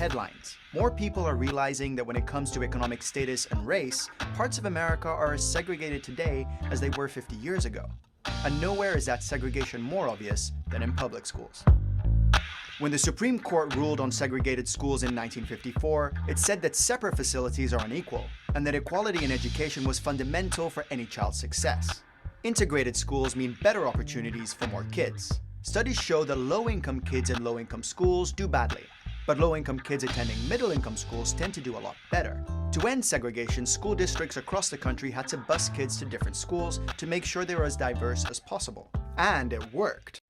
headlines. More people are realizing that when it comes to economic status and race, parts of America are as segregated today as they were 50 years ago. And nowhere is that segregation more obvious than in public schools. When the Supreme Court ruled on segregated schools in 1954, it said that separate facilities are unequal, and that equality in education was fundamental for any child's success. Integrated schools mean better opportunities for more kids. Studies show that low-income kids in low-income schools do badly, but low-income kids attending middle-income schools tend to do a lot better. To end segregation, school districts across the country had to bus kids to different schools to make sure they were as diverse as possible. And it worked.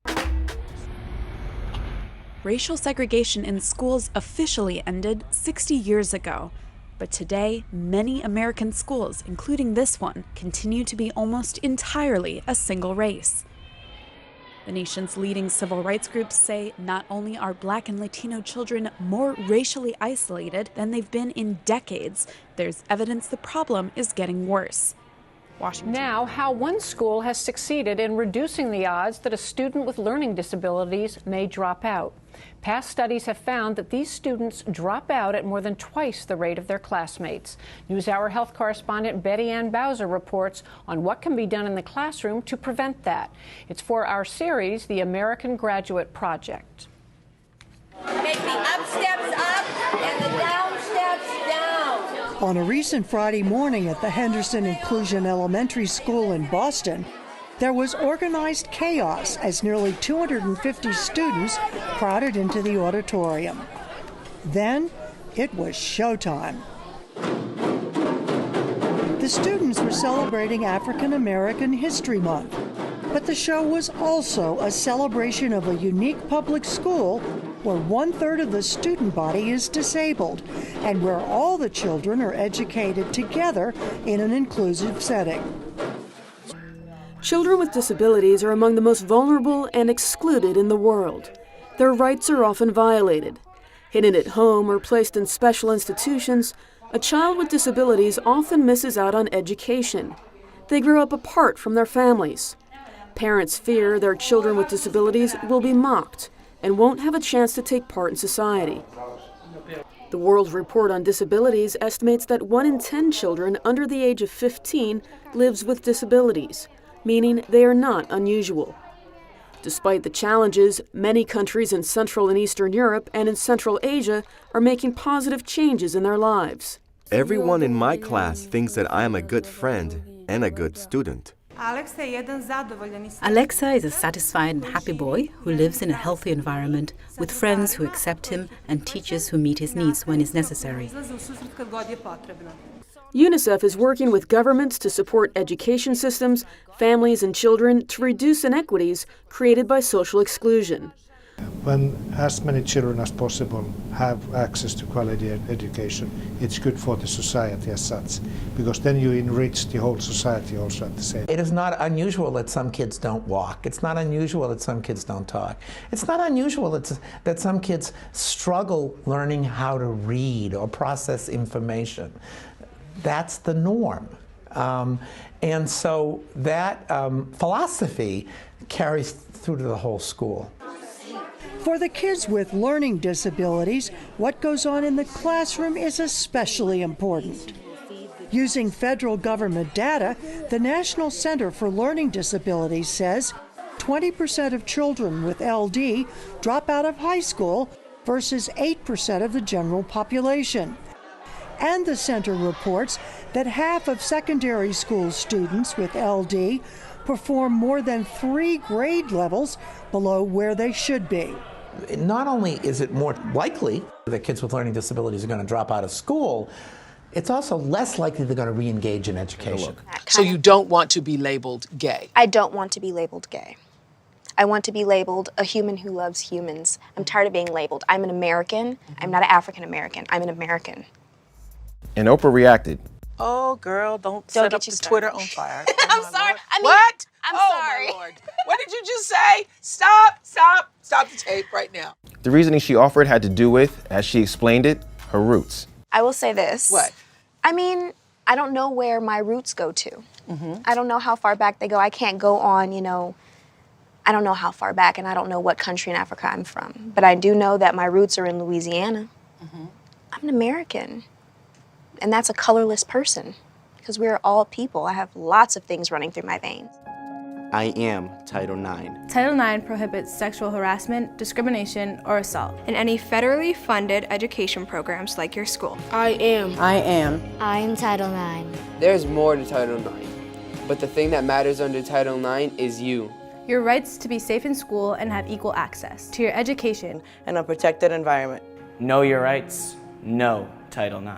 Racial segregation in schools officially ended 60 years ago. But today, many American schools, including this one, continue to be almost entirely a single race. The nation's leading civil rights groups say not only are Black and Latino children more racially isolated than they've been in decades, there's evidence the problem is getting worse. Washington. Now, how one school has succeeded in reducing the odds that a student with learning disabilities may drop out. Past studies have found that these students drop out at more than twice the rate of their classmates. NewsHour health correspondent Betty Ann Bowser reports on what can be done in the classroom to prevent that. It's for our series, The American Graduate Project. Make the up steps up and the down steps down. On a recent Friday morning at the Henderson Inclusion Elementary School in Boston, there was organized chaos as nearly 250 students crowded into the auditorium. Then it was showtime. The students were celebrating African American History Month, but the show was also a celebration of a unique public school where 1/3 of the student body is disabled and where all the children are educated together in an inclusive setting. Children with disabilities are among the most vulnerable and excluded in the world. Their rights are often violated. Hidden at home or placed in special institutions, a child with disabilities often misses out on education. They grow up apart from their families. Parents fear their children with disabilities will be mocked and won't have a chance to take part in society. The World Report on Disabilities estimates that 1 in 10 children under the age of 15 lives with disabilities, meaning they are not unusual. Despite the challenges, many countries in Central and Eastern Europe and in Central Asia are making positive changes in their lives. Everyone in my class thinks that I am a good friend and a good student. Alexa is a satisfied and happy boy who lives in a healthy environment with friends who accept him and teachers who meet his needs when it's necessary. UNICEF is working with governments to support education systems, families, and children to reduce inequities created by social exclusion. When as many children as possible have access to quality education, it's good for the society as such, because then you enrich the whole society also at the same time. It is not unusual that some kids don't walk. It's not unusual that some kids don't talk. It's not unusual that some kids struggle learning how to read or process information. That's the norm. And so that philosophy carries through to the whole school. For the kids with learning disabilities, what goes on in the classroom is especially important. Using federal government data, the National Center for Learning Disabilities says 20% of children with LD drop out of high school versus 8% of the general population. And the center reports that half of secondary school students with LD perform more than 3 grade levels below where they should be. Not only is it more likely that kids with learning disabilities are going to drop out of school, it's also less likely they're going to re-engage in education. So you don't want to be labeled gay? I don't want to be labeled gay. I want to be labeled a human who loves humans. I'm tired of being labeled. I'm an American. I'm not an African American. I'm an American. And Oprah reacted. Oh, girl, don't set up the Twitter on fire. I'm sorry. I mean, what? I'm sorry. My Lord. What did you just say? Stop the tape right now. The reasoning she offered had to do with, as she explained it, her roots. I will say this. What? I mean, I don't know where my roots go to. I don't know how far back they go. I can't go on, I don't know how far back, and I don't know what country in Africa I'm from. But I do know that my roots are in Louisiana. I'm an American. And that's a colorless person, because we're all people. I have lots of things running through my veins. I am Title IX. Title IX prohibits sexual harassment, discrimination, or assault. In any federally funded education programs like your school. I am. I am. I am Title IX. There's more to Title IX, but the thing that matters under Title IX is you. Your rights to be safe in school and have equal access to your education and a protected environment. Know your rights. Know Title IX.